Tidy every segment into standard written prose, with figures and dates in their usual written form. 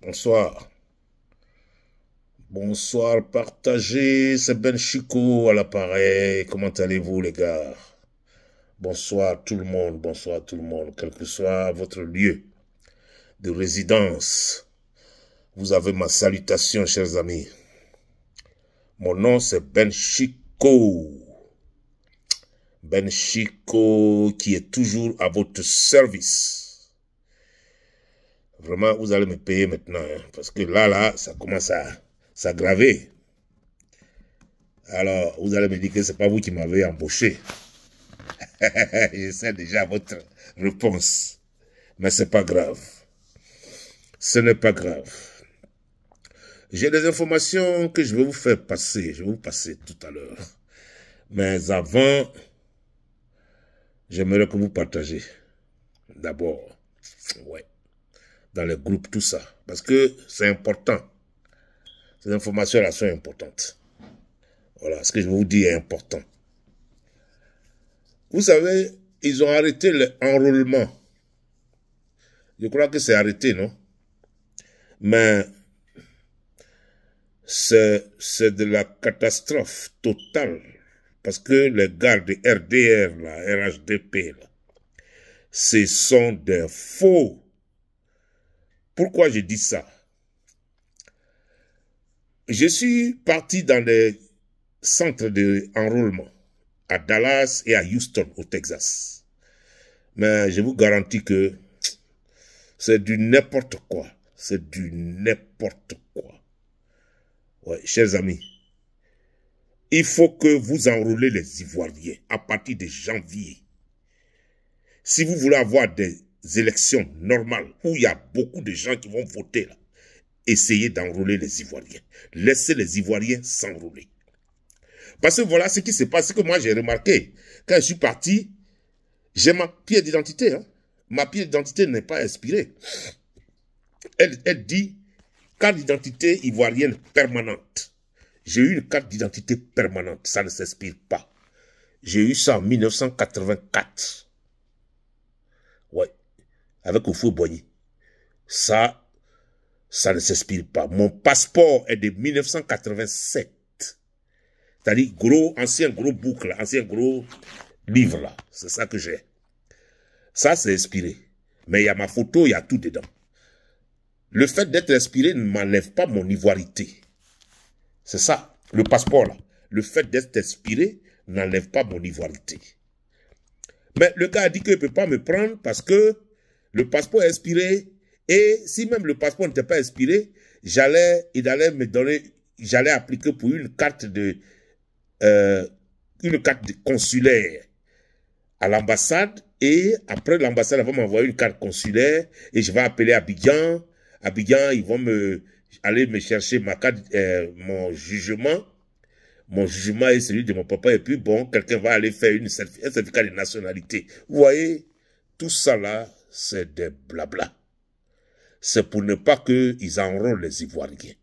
Bonsoir. Bonsoir, partagez, c'est Ben Chico à l'appareil. Comment allez-vous les gars? Bonsoir tout le monde, quel que soit votre lieu de résidence. Vous avez ma salutation, chers amis. Mon nom c'est Ben Chico. Ben Chico qui est toujours à votre service. Vraiment, vous allez me payer maintenant, hein, parce que là, ça commence à s'aggraver. Alors, vous allez me dire que ce n'est pas vous qui m'avez embauché. Je sais déjà votre réponse. Mais ce n'est pas grave. Ce n'est pas grave. J'ai des informations que je vais vous faire passer. Je vais vous passer tout à l'heure. Mais avant, j'aimerais que vous partagez. D'abord, ouais, dans les groupes, tout ça. Parce que c'est important. Ces informations-là sont importantes. Voilà, ce que je vais vous dire est important. Vous savez, ils ont arrêté l'enrôlement. Je crois que c'est arrêté, non? Mais c'est de la catastrophe totale. Parce que les gars de RDR, là, RHDP, là, ce sont des faux. Pourquoi je dis ça? Je suis parti dans les centres d'enrôlement à Dallas et à Houston, au Texas. Mais je vous garantis que c'est du n'importe quoi. C'est du n'importe quoi. Ouais, chers amis, il faut que vous enrôlez les Ivoiriens à partir de janvier. Si vous voulez avoir des élections normales où il y a beaucoup de gens qui vont voter là, essayez d'enrôler les Ivoiriens. Laissez les Ivoiriens s'enrôler. Parce que voilà ce qui se passe, ce que moi j'ai remarqué. Quand je suis parti, j'ai ma pièce d'identité. Hein. Ma pièce d'identité n'est pas inspirée. Elle dit carte d'identité ivoirienne permanente. J'ai eu une carte d'identité permanente. Ça ne s'inspire pas. J'ai eu ça en 1984. Ouais. Avec Houphouët-Boigny. Ça ne s'inspire pas. Mon passeport est de 1987. C'est-à-dire ancien gros boucle, ancien gros livre là. C'est ça que j'ai. Ça, c'est inspiré. Mais il y a ma photo, il y a tout dedans. Le fait d'être inspiré ne m'enlève pas mon ivoirité. C'est ça, le passeport là. Le fait d'être inspiré n'enlève pas mon ivoirité. Mais le gars a dit qu'il ne peut pas me prendre parce que le passeport est inspiré. Et si même le passeport n'était pas inspiré, il allait me donner, j'allais appliquer pour une carte consulaire à l'ambassade. Et après l'ambassade va m'envoyer une carte consulaire et je vais appeler Abidjan. Abidjan, ils vont aller me chercher ma carte, mon jugement. Mon jugement est celui de mon papa. Et puis bon, quelqu'un va aller faire un certificat de nationalité. Vous voyez, tout ça là, c'est des blabla. C'est pour ne pas qu'ils enrôlent les Ivoiriens.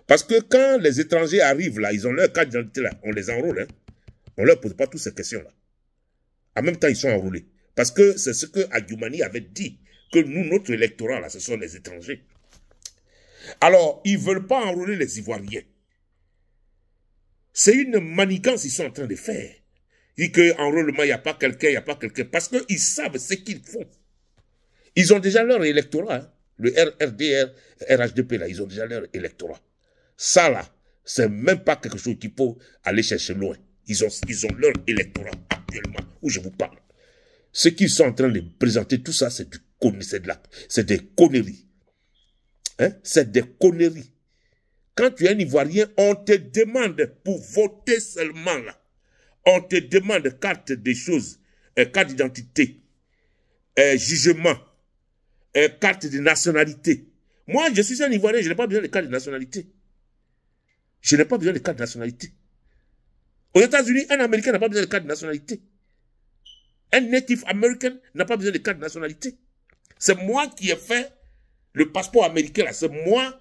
Parce que quand les étrangers arrivent là, ils ont leur carte d'identité là, on les enrôle. Hein. On ne leur pose pas toutes ces questions là. En même temps, ils sont enrôlés. Parce que c'est ce que Adjoumani avait dit. Que nous, notre électorat, là, ce sont les étrangers. Alors, ils ne veulent pas enrôler les Ivoiriens. C'est une manigance qu'ils sont en train de faire. Ils disent qu'enrôlement, il n'y a pas quelqu'un, il n'y a pas quelqu'un. Parce qu'ils savent ce qu'ils font. Ils ont déjà leur électorat. Hein. Le RDR, RHDP, là, ils ont déjà leur électorat. Ça, là, c'est même pas quelque chose qu'il faut aller chercher loin. Ils ont leur électorat actuellement, où je vous parle. Ce qu'ils sont en train de présenter, tout ça, c'est des conneries. Hein? C'est des conneries. Quand tu es un Ivoirien, on te demande pour voter seulement là. On te demande carte des choses, carte d'identité, jugement, carte de nationalité. Moi, je suis un Ivoirien, je n'ai pas besoin de carte de nationalité. Je n'ai pas besoin de carte de nationalité. Aux États-Unis, un Américain n'a pas besoin de carte de nationalité. Un native américain n'a pas besoin de carte de nationalité. C'est moi qui ai fait le passeport américain là. C'est moi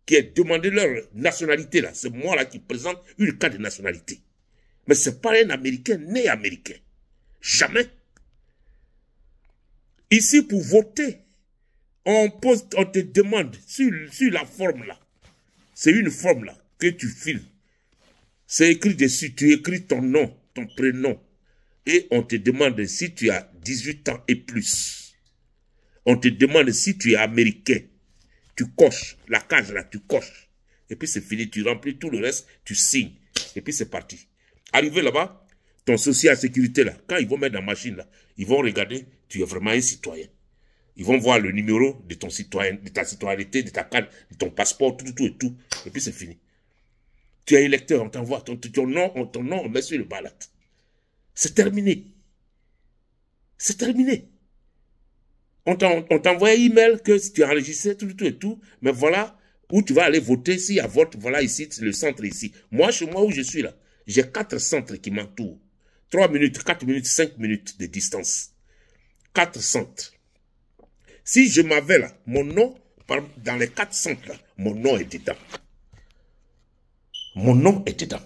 qui ai demandé leur nationalité là. C'est moi là qui présente une carte de nationalité. Mais c'est pas un Américain né américain. Jamais. Ici, pour voter, on te demande sur la forme là. C'est une forme là que tu files. C'est écrit dessus, tu écris ton nom, ton prénom. Et on te demande si tu as 18 ans et plus. On te demande si tu es américain. Tu coches, la case là, tu coches. Et puis c'est fini, tu remplis tout le reste, tu signes. Et puis c'est parti. Arrivé là-bas, ton social sécurité là, quand ils vont mettre dans la machine là, ils vont regarder, tu es vraiment un citoyen. Ils vont voir le numéro de ton citoyen, de ta citoyenneté, de ta carte, de ton passeport, tout et tout. Et puis c'est fini. Tu es électeur, on t'envoie ton nom, on met sur le ballot. C'est terminé. C'est terminé. On t'envoie un email que tu as enregistré, tout et tout, mais voilà où tu vas aller voter. S'il y a vote, voilà ici, le centre ici. Moi, chez moi où je suis là, j'ai 4 centres qui m'entourent. 3 minutes, 4 minutes, 5 minutes de distance. 4 centres. Si je m'avais là, mon nom, dans les 4 centres là, mon nom est dedans. Mon nom est dedans.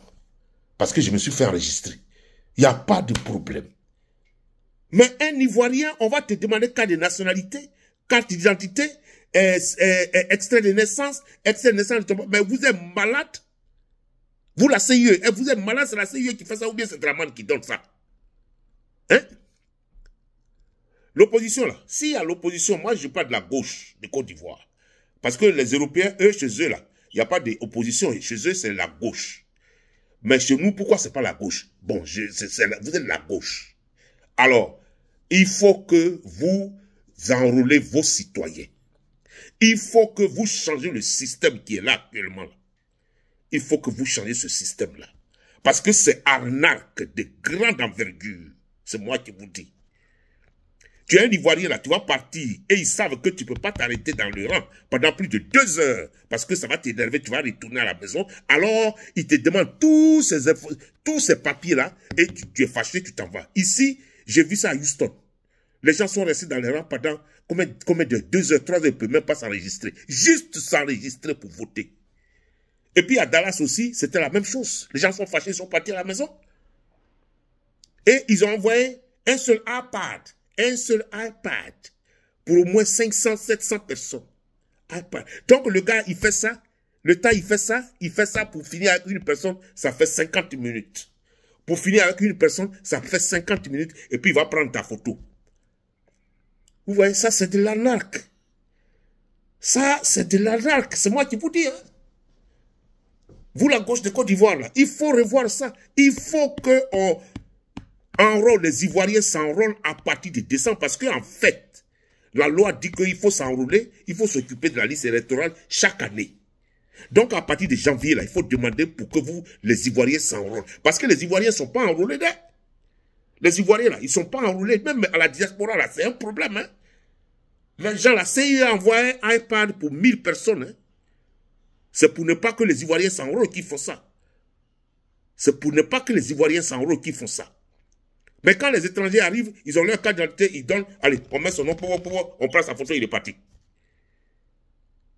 Parce que je me suis fait enregistrer. Il n'y a pas de problème. Mais un Ivoirien, on va te demander carte de nationalité, carte d'identité, extrait de naissance, mais vous êtes malade. Vous, la CIE, vous êtes malade, c'est la CIE qui fait ça ou bien c'est Draman qui donne ça. Hein? L'opposition là, s'il y a l'opposition, moi je parle de la gauche de Côte d'Ivoire. Parce que les Européens, eux, chez eux là, il n'y a pas d'opposition. Chez eux, c'est la gauche. Mais chez nous, pourquoi c'est pas la gauche? Bon, vous êtes la gauche. Alors, il faut que vous enrôlez vos citoyens. Il faut que vous changez le système qui est là actuellement. Il faut que vous changez ce système-là. Parce que c'est arnaque de grande envergure. C'est moi qui vous dis. Tu es un Ivoirien là, tu vas partir et ils savent que tu ne peux pas t'arrêter dans le rang pendant plus de 2 heures parce que ça va t'énerver, tu vas retourner à la maison. Alors, ils te demandent tous ces papiers-là et tu es fâché, tu t'en vas. Ici, j'ai vu ça à Houston. Les gens sont restés dans les rangs pendant combien de 2 heures, 3 heures, ils ne peuvent même pas s'enregistrer. Juste s'enregistrer pour voter. Et puis à Dallas aussi, c'était la même chose. Les gens sont fâchés, ils sont partis à la maison. Et ils ont envoyé un seul iPad pour au moins 500, 700 personnes. iPad. Donc le gars, il fait ça, il fait ça pour finir avec une personne, ça fait 50 minutes. Pour finir avec une personne, ça fait 50 minutes, et puis il va prendre ta photo. Vous voyez, ça c'est de l'arnaque. Ça, c'est de l'arnaque. C'est moi qui vous dis, hein. Vous, la gauche de Côte d'Ivoire, là, il faut revoir ça. Il faut qu'on enrôle, les Ivoiriens s'enrôlent à partir de décembre, parce qu'en fait, la loi dit qu'il faut s'enrôler, il faut s'occuper de la liste électorale chaque année. Donc, à partir de janvier, là, il faut demander pour que vous, les Ivoiriens, s'enrôlent. Parce que les Ivoiriens ne sont pas enrôlés, là. Les Ivoiriens, là, ils ne sont pas enrôlés. Même à la diaspora, là, c'est un problème, hein. Les gens, la CIE a envoyé un iPad pour 1000 personnes, hein. C'est pour ne pas que les Ivoiriens s'enrôlent qu'ils font ça. C'est pour ne pas que les Ivoiriens s'enrôlent qu'ils font ça. Mais quand les étrangers arrivent, ils ont leur carte d'identité, ils donnent, allez, on met son nom, on prend sa photo, il est parti.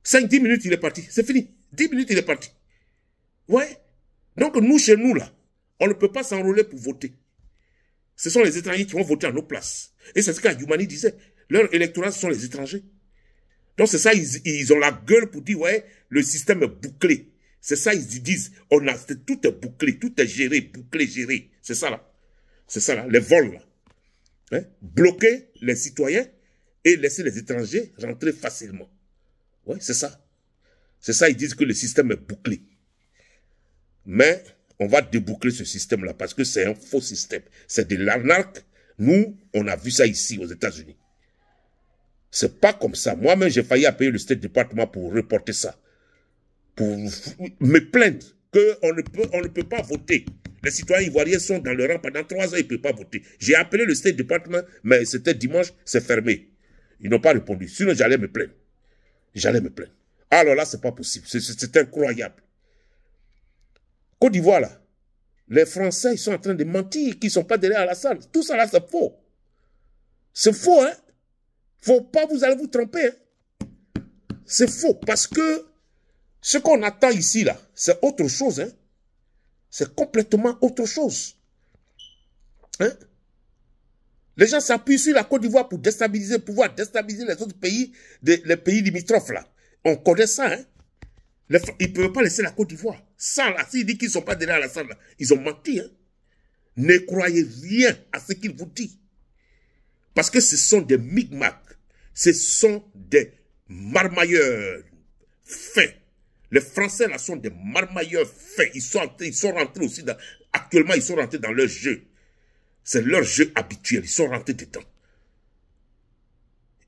5-10 minutes, il est parti. C'est fini. 10 minutes, il est parti. Ouais. Donc, nous, chez nous, là, on ne peut pas s'enrôler pour voter. Ce sont les étrangers qui vont voter à nos places. Et c'est ce qu'Ayoumani disait. Leur électorat, ce sont les étrangers. Donc, c'est ça, ils ont la gueule pour dire, ouais, le système est bouclé. C'est ça, ils disent, tout est bouclé, tout est géré, bouclé, géré. C'est ça, là. C'est ça, là, les vols, là. Hein? Bloquer les citoyens et laisser les étrangers rentrer facilement. Oui, c'est ça. C'est ça, ils disent que le système est bouclé. Mais on va déboucler ce système-là parce que c'est un faux système. C'est de l'arnaque. Nous, on a vu ça ici aux États-Unis. C'est pas comme ça. Moi-même, j'ai failli payer le State Department pour reporter ça. Pour me plaindre qu'on ne peut pas voter. Les citoyens ivoiriens sont dans le rang pendant 3 ans, ils ne peuvent pas voter. J'ai appelé le State Department, mais c'était dimanche, c'est fermé. Ils n'ont pas répondu. Sinon, j'allais me plaindre. J'allais me plaindre. Alors là, c'est pas possible. C'est incroyable. Côte d'Ivoire, là, les Français, ils sont en train de mentir, qu'ils ne sont pas derrière la salle. Tout ça, là, c'est faux. C'est faux, hein. Faut pas, vous allez vous tromper, hein. C'est faux, parce que ce qu'on attend ici, là, c'est autre chose, hein. C'est complètement autre chose. Hein? Les gens s'appuient sur la Côte d'Ivoire pour déstabiliser, pouvoir déstabiliser les autres pays, les pays limitrophes là. On connaît ça, hein. Ils ne peuvent pas laisser la Côte d'Ivoire. Ça là, s'ils disent qu'ils ne sont pas derrière la salle là, ils ont menti, hein. Ne croyez rien à ce qu'ils vous disent. Parce que ce sont des micmacs. Ce sont des marmailleurs fins. Les Français là sont des marmailleurs fins. Ils sont rentrés aussi dans... Actuellement, ils sont rentrés dans leur jeu. C'est leur jeu habituel. Ils sont rentrés dedans.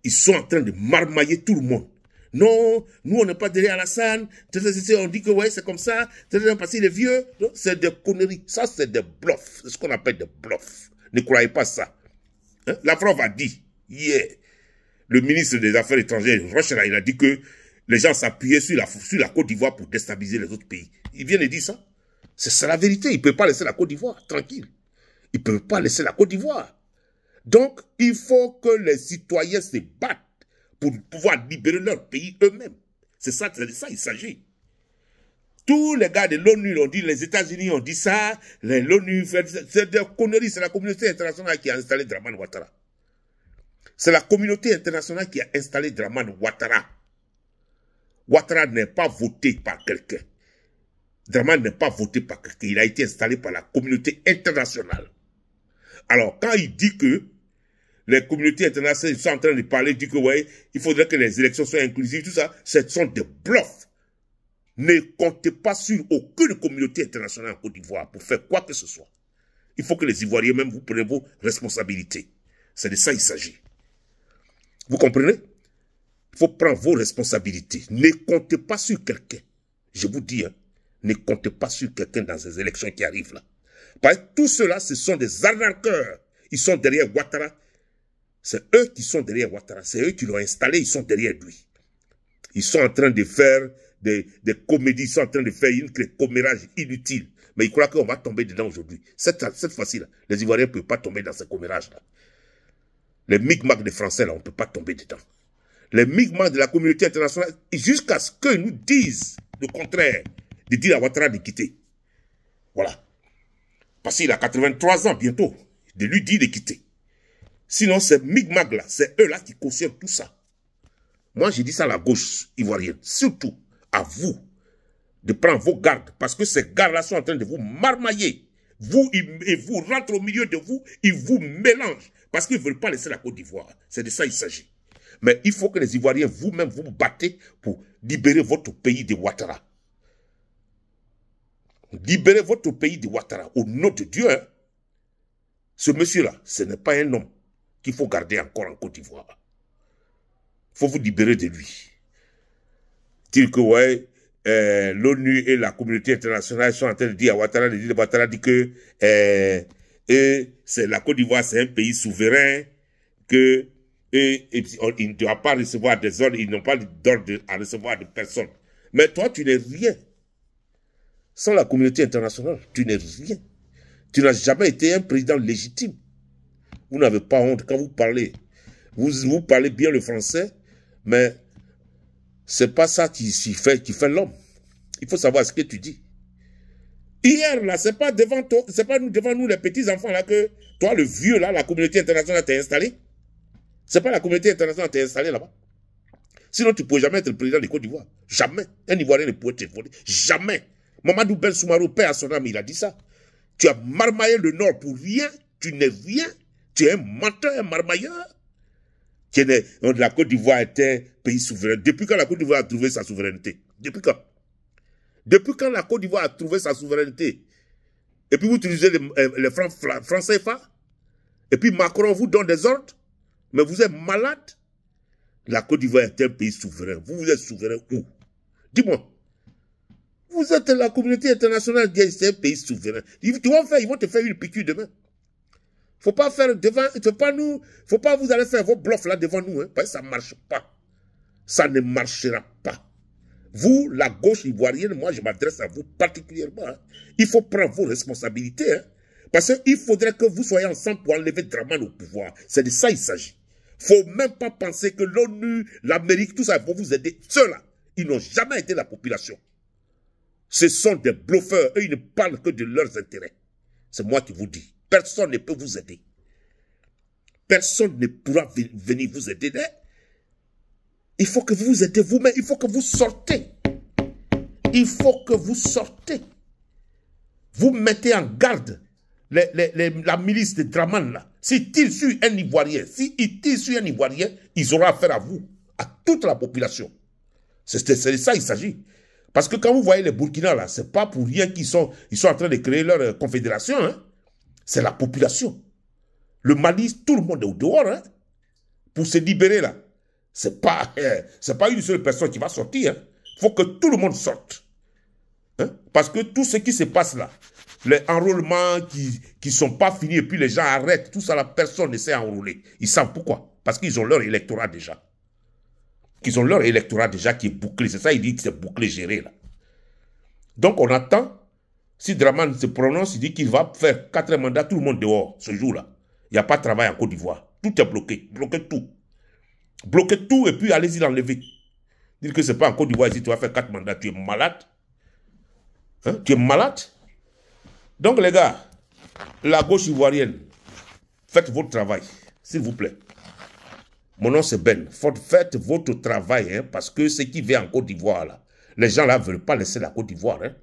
Ils sont en train de marmailler tout le monde. Non, nous on n'est pas derrière Alassane. On dit que ouais, c'est comme ça. Parce qu'il est vieux. C'est des conneries. Ça, c'est des bluffs. C'est ce qu'on appelle des bluffs. Ne croyez pas ça. Hein? Lavrov a dit, le ministre des Affaires étrangères, Rochela, il a dit que les gens s'appuyaient sur la Côte d'Ivoire pour déstabiliser les autres pays. Il vient de dire ça. C'est la vérité. Il ne peut pas laisser la Côte d'Ivoire tranquille. Il ne peut pas laisser la Côte d'Ivoire. Donc, il faut que les citoyens se battent pour pouvoir libérer leur pays eux-mêmes. C'est de ça il s'agit. Tous les gars de l'ONU ont dit, les États-Unis ont dit ça, l'ONU fait... C'est des conneries, c'est la communauté internationale qui a installé Dramane Ouattara. C'est la communauté internationale qui a installé Dramane Ouattara. Ouattara n'est pas voté par quelqu'un. Dramane n'est pas voté par quelqu'un. Il a été installé par la communauté internationale. Alors, quand il dit que les communautés internationales sont en train de parler, dit que ouais, il faudrait que les élections soient inclusives, tout ça, ce sont des bluffs. Ne comptez pas sur aucune communauté internationale en Côte d'Ivoire pour faire quoi que ce soit. Il faut que les Ivoiriens même vous preniez vos responsabilités. C'est de ça qu'il s'agit. Vous comprenez? Il faut prendre vos responsabilités. Ne comptez pas sur quelqu'un. Je vous dis, hein, ne comptez pas sur quelqu'un dans ces élections qui arrivent là. Parce que tout cela, ce sont des arnaqueurs. Ils sont derrière Ouattara. C'est eux qui sont derrière Ouattara. C'est eux qui l'ont installé, ils sont derrière lui. Ils sont en train de faire des comédies, ils sont en train de faire une commérage inutile. Mais ils croient qu'on va tomber dedans aujourd'hui. Cette fois-ci, les Ivoiriens ne peuvent pas tomber dans ce commérage-là. Les micmacs des Français, là, on ne peut pas tomber dedans. Les micmacs de la communauté internationale, jusqu'à ce qu'ils nous disent le contraire, de dire à Ouattara de quitter. Voilà. Parce qu'il a 83 ans bientôt, de lui dire de quitter. Sinon, ces micmacs-là, c'est eux-là qui cautionnent tout ça. Moi, j'ai dit ça à la gauche ivoirienne. Surtout, à vous, de prendre vos gardes. Parce que ces gardes-là sont en train de vous marmailler. Vous, ils vous rentrent au milieu de vous, ils vous mélangent. Parce qu'ils ne veulent pas laisser la Côte d'Ivoire. C'est de ça qu'il s'agit. Mais il faut que les Ivoiriens, vous-même, vous battez pour libérer votre pays de Ouattara. Libérez votre pays de Ouattara. Au nom de Dieu, hein. Ce monsieur-là, ce n'est pas un homme qu'il faut garder encore en Côte d'Ivoire. Il faut vous libérer de lui. Dire que, ouais, l'ONU et la communauté internationale sont en train de dire à Ouattara, dit que c'est la Côte d'Ivoire, c'est un pays souverain, que il ne doit pas recevoir des ordres, ils n'ont pas d'ordre à recevoir de personne. Mais toi, tu n'es rien. Sans la communauté internationale, tu n'es rien. Tu n'as jamais été un président légitime. Vous n'avez pas honte quand vous parlez. Vous parlez bien le français, mais c'est pas ça qui fait l'homme. Il faut savoir ce que tu dis. Hier, là, c'est pas devant toi, c'est pas devant nous les petits enfants là que toi, le vieux là, la communauté internationale t'a installé. C'est pas la communauté internationale t'a installé là-bas. Sinon, tu ne pourrais jamais être le président de Côte d'Ivoire. Jamais. Un Ivoirien ne pourrait te voler. Jamais. Mamadou Ben Soumarou, père à son âme, il a dit ça. Tu as marmaillé le Nord pour rien. Tu n'es rien. Tu es un menteur, un marmailleur. La Côte d'Ivoire était pays souverain. Depuis quand la Côte d'Ivoire a trouvé sa souveraineté? Depuis quand? Depuis quand la Côte d'Ivoire a trouvé sa souveraineté? Et puis vous utilisez les francs CFA? Et puis Macron vous donne des ordres? Mais vous êtes malade? La Côte d'Ivoire est un pays souverain. Vous êtes souverain où? Dis-moi. Vous êtes la communauté internationale, c'est un pays souverain. Ils vont te faire une piqûre demain. Faut pas faire devant, faut pas vous allez faire vos bluffs là devant nous, hein, parce que ça ne marche pas. Ça ne marchera pas. Vous, la gauche ivoirienne, moi je m'adresse à vous particulièrement. Hein. Il faut prendre vos responsabilités. Hein, parce qu'il faudrait que vous soyez ensemble pour enlever Dramane au pouvoir. C'est de ça qu'il s'agit. Faut même pas penser que l'ONU, l'Amérique, tout ça vont vous aider. Ceux-là, ils n'ont jamais aidé la population. Ce sont des bluffeurs. Eux, ils ne parlent que de leurs intérêts. C'est moi qui vous dis. Personne ne peut vous aider. personne ne pourra venir vous aider. Il faut que vous vous aidez vous-même. Il faut que vous sortez. Il faut que vous sortez. Vous mettez en garde la milice de Draman là. S'ils tirent sur un Ivoirien, ils auront affaire à vous, à toute la population. C'est de ça qu'il s'agit. Parce que quand vous voyez les Burkina là, c'est pas pour rien ils sont en train de créer leur confédération. Hein. C'est la population. Le Mali, tout le monde est au dehors. Hein. Pour se libérer là. C'est pas une seule personne qui va sortir. Il faut que tout le monde sorte. Hein? Parce que tout ce qui se passe là, les enrôlements qui ne sont pas finis et puis les gens arrêtent, tout ça, la personne ne sait enrôler. Ils savent pourquoi. Parce qu'ils ont leur électorat déjà. Ils ont leur électorat déjà qui est bouclé. C'est ça, il dit que c'est bouclé, géré là. Donc on attend, si Draman se prononce, il dit qu'il va faire 4 mandats, tout le monde dehors ce jour-là. Il n'y a pas de travail en Côte d'Ivoire. Tout est bloqué. Bloquez tout. Bloquez tout et puis allez-y l'enlever. Dire que ce n'est pas en Côte d'Ivoire ici, tu vas faire 4 mandats. Tu es malade. Hein? Tu es malade. Donc les gars, la gauche ivoirienne, faites votre travail, s'il vous plaît. Mon nom c'est Ben. Faites votre travail, hein, parce que ce qui vient en Côte d'Ivoire, là, les gens là ne veulent pas laisser la Côte d'Ivoire. Hein.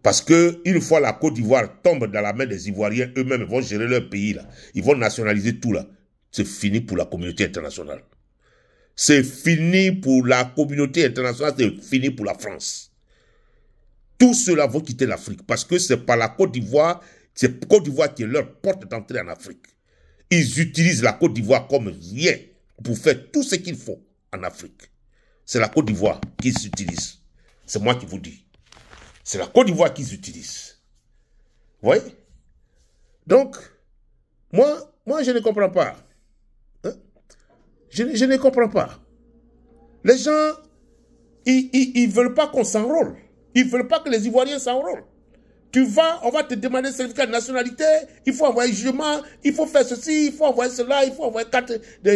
Parce que une fois la Côte d'Ivoire tombe dans la main des Ivoiriens, eux-mêmes vont gérer leur pays là. Ils vont nationaliser tout là. C'est fini pour la communauté internationale. C'est fini pour la communauté internationale, c'est fini pour la France. Tous ceux-là vont quitter l'Afrique parce que c'est pas la Côte d'Ivoire, c'est Côte d'Ivoire qui est leur porte d'entrée en Afrique. Ils utilisent la Côte d'Ivoire comme rien pour faire tout ce qu'il faut en Afrique. C'est la Côte d'Ivoire qu'ils utilisent. C'est moi qui vous dis. C'est la Côte d'Ivoire qu'ils utilisent. Vous voyez? Donc, moi, je ne comprends pas. Hein? Je ne comprends pas. Les gens, ils ne veulent pas qu'on s'enrôle. Ils ne veulent pas que les Ivoiriens s'enrôlent. Tu vas, on va te demander un certificat de nationalité, il faut envoyer jugement, il faut faire ceci, il faut envoyer cela, il faut envoyer carte de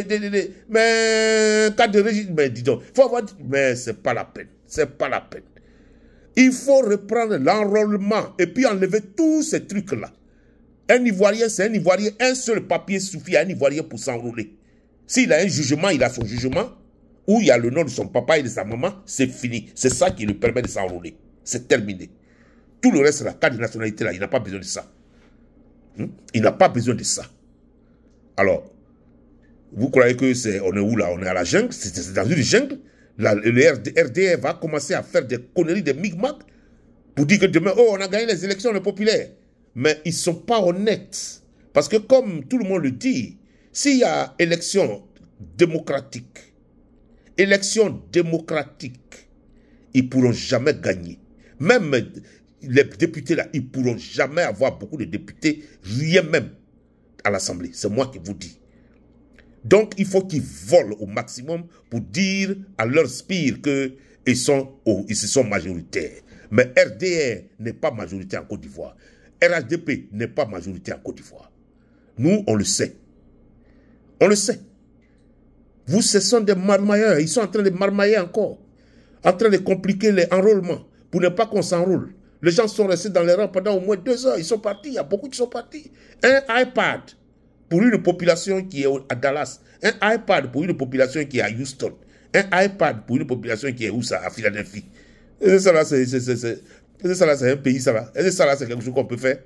registre. Mais dis donc, il faut envoyer, mais c'est pas la peine. C'est pas la peine. Il faut reprendre l'enrôlement et puis enlever tous ces trucs-là. Un Ivoirien, c'est un Ivoirien, un seul papier suffit à un Ivoirien pour s'enrôler. S'il a un jugement, il a son jugement, où il y a le nom de son papa et de sa maman, c'est fini. C'est ça qui lui permet de s'enrôler. C'est terminé. Tout le reste, la carte de nationalité, là, il n'a pas besoin de ça. Il n'a pas besoin de ça. Alors, vous croyez que on est où là? On est à la jungle? C'est dans une jungle? Le RDR va commencer à faire des conneries, des micmacs, pour dire que demain, oh, on a gagné les élections, on est populaire. Mais ils ne sont pas honnêtes. Parce que comme tout le monde le dit, s'il y a élection démocratique, ils ne pourront jamais gagner. Même les députés là, ils ne pourront jamais avoir beaucoup de députés, rien même à l'Assemblée. C'est moi qui vous dis. Donc, il faut qu'ils volent au maximum pour dire à leur spire qu'ils se sont majoritaires. Mais RDR n'est pas majoritaire en Côte d'Ivoire. RHDP n'est pas majoritaire en Côte d'Ivoire. Nous, on le sait. On le sait. Vous, ce sont des marmailleurs. Ils sont en train de marmailler encore. En train de compliquer les enrôlements pour ne pas qu'on s'enrôle. Les gens sont restés dans les rangs pendant au moins 2 heures. Ils sont partis. Il y a beaucoup qui sont partis. Un iPad pour une population qui est à Dallas. Un iPad pour une population qui est à Houston. Un iPad pour une population qui est où ça? À Philadelphie. Et ça là, c'est un pays, ça là. Et ça là, c'est quelque chose qu'on peut faire.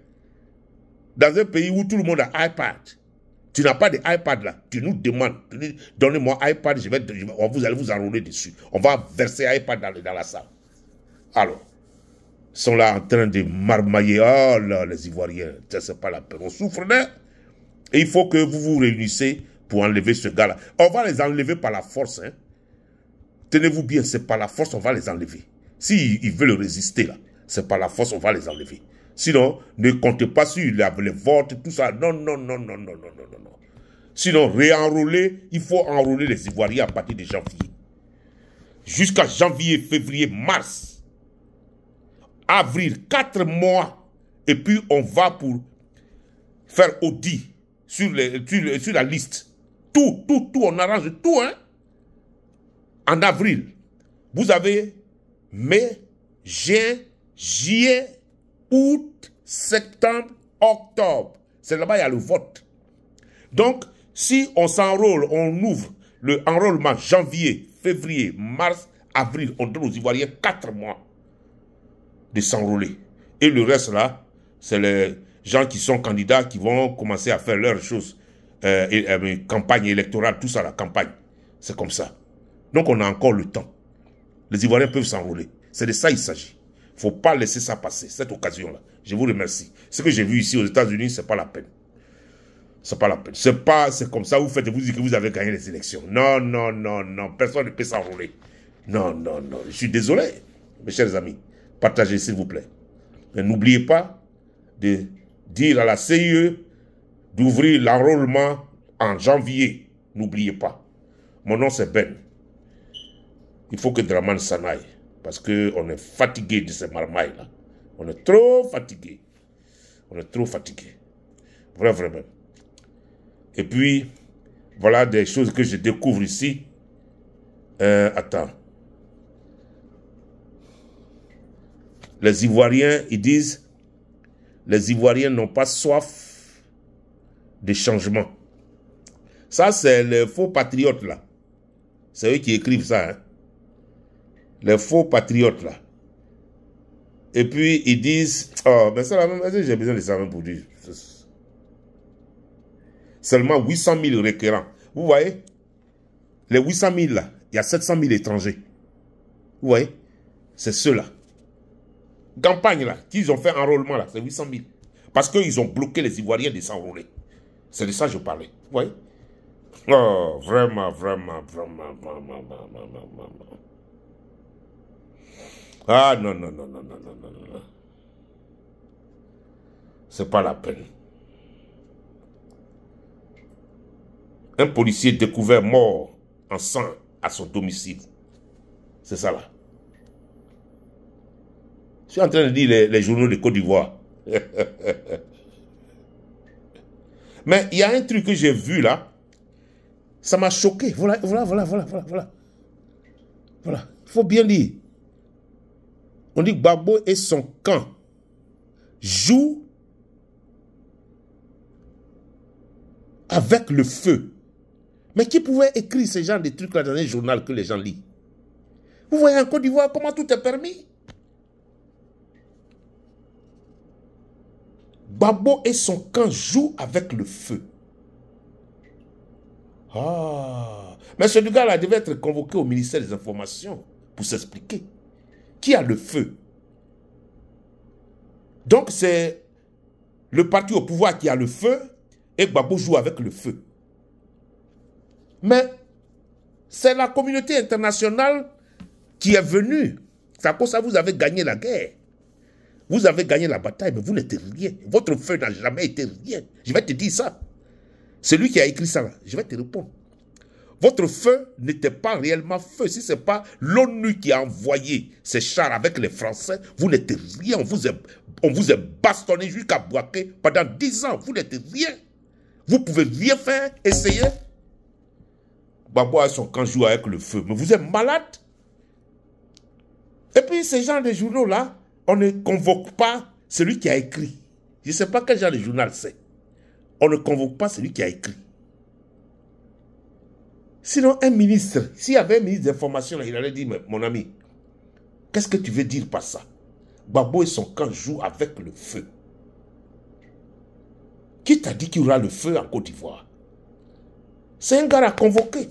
Dans un pays où tout le monde a iPad. Tu n'as pas d'iPad là. Tu nous demandes. Donnez-moi iPad, vous allez vous enrôler dessus. On va verser iPad dans la salle. Alors, ils sont là en train de marmailler. Oh là, les Ivoiriens, ça c'est pas la peine. On souffre là. Et il faut que vous vous réunissez pour enlever ce gars-là. On va les enlever par la force. Hein. Tenez-vous bien, c'est par la force, on va les enlever. S'ils veulent résister là, c'est par la force, on va les enlever. Sinon, ne comptez pas sur les votes, tout ça. Non, non, non, non, non, non, non, non. Sinon, réenrôler, il faut enrôler les Ivoiriens à partir de janvier. Jusqu'à janvier, février, mars, avril, 4 mois. Et puis, on va pour faire audit sur la liste. Tout, on arrange tout, hein. En avril, vous avez mai, juin, juillet, août, septembre, octobre. C'est là-bas, il y a le vote. Donc, si on s'enrôle, on ouvre le enrôlement janvier, février, mars, avril, on donne aux Ivoiriens 4 mois de s'enrôler. Et le reste là, c'est les gens qui sont candidats qui vont commencer à faire leurs choses. Campagne électorale, tout ça, la campagne. C'est comme ça. Donc on a encore le temps. Les Ivoiriens peuvent s'enrôler. C'est de ça il s'agit. Il ne faut pas laisser ça passer, cette occasion-là. Je vous remercie. Ce que j'ai vu ici aux États-Unis, ce n'est pas la peine. C'est pas la peine. C'est comme ça, vous faites, vous dites que vous avez gagné les élections. Non, non, non, non. Personne ne peut s'enrôler. Non, non, non. Je suis désolé, mes chers amis. Partagez, s'il vous plaît. Mais n'oubliez pas de dire à la CIE d'ouvrir l'enrôlement en janvier. N'oubliez pas. Mon nom, c'est Ben. Il faut que Dramane s'en aille. Parce qu'on est fatigué de ces marmailles-là. On est trop fatigué. On est trop fatigué. Vraiment. Et puis, voilà des choses que je découvre ici. Attends. Les Ivoiriens, ils disent, les Ivoiriens n'ont pas soif de changement. Ça, c'est les faux patriotes, là. C'est eux qui écrivent ça, hein. Les faux patriotes, là. Et puis, ils disent, oh, mais c'est la même, j'ai besoin de ça même pour dire. Seulement 800 000 requérants. Vous voyez, les 800 000, là, il y a 700 000 étrangers. Vous voyez, c'est ceux-là. Campagne, là, qu'ils ont fait enrôlement, là, c'est 800 000. Parce qu'ils ont bloqué les Ivoiriens de s'enrôler. C'est de ça que je parlais. Vous voyez? Oh, vraiment. Ah, non. C'est pas la peine. Un policier découvert mort en sang à son domicile. C'est ça, là. Je suis en train de dire les journaux de Côte d'Ivoire. Mais il y a un truc que j'ai vu là. Ça m'a choqué. Voilà. Il faut bien dire. On dit que Gbagbo et son camp jouent avec le feu. Mais qui pouvait écrire ce genre de trucs-là dans un journal que les gens lisent? Vous voyez en Côte d'Ivoire comment tout est permis? Gbagbo et son camp jouent avec le feu. Ah. Mais ce gars-là devait être convoqué au ministère des Informations pour s'expliquer. Qui a le feu? Donc c'est le parti au pouvoir qui a le feu et Gbagbo joue avec le feu. Mais c'est la communauté internationale qui est venue. C'est à cause de ça que vous avez gagné la guerre. Vous avez gagné la bataille, mais vous n'êtes rien. Votre feu n'a jamais été rien. Je vais te dire ça. C'est lui qui a écrit ça là. Je vais te répondre. Votre feu n'était pas réellement feu. Si ce n'est pas l'ONU qui a envoyé ces chars avec les Français, vous n'êtes rien. On vous a bastonné jusqu'à Bouaké pendant 10 ans. Vous n'êtes rien. Vous pouvez rien faire, essayer. Gbagbo a son camp joue avec le feu. Mais vous êtes malade. Et puis ces gens de journaux-là, on ne convoque pas celui qui a écrit. Je ne sais pas quel genre de journal c'est. On ne convoque pas celui qui a écrit. Sinon, un ministre, s'il y avait un ministre d'information, il allait dire, mon ami, qu'est-ce que tu veux dire par ça? Gbagbo et son camp jouent avec le feu. Qui t'a dit qu'il y aura le feu en Côte d'Ivoire? C'est un gars à convoquer.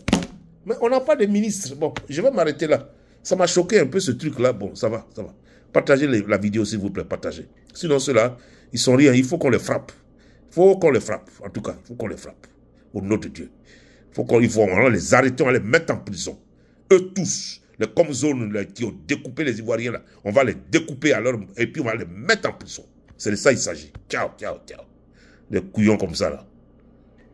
Mais on n'a pas de ministre. Bon, je vais m'arrêter là. Ça m'a choqué un peu ce truc-là. Bon, ça va. Partagez la vidéo, s'il vous plaît, partagez. Sinon, ceux-là, ils sont rien. Il faut qu'on les frappe. Il faut qu'on les frappe. En tout cas, il faut qu'on les frappe. Au nom de Dieu. On va les arrêter, on va les mettre en prison. Eux tous, les comzones qui ont découpé les Ivoiriens, là, on va les découper alors, et puis on va les mettre en prison. C'est de ça qu'il s'agit. Ciao. Des couillons comme ça, là.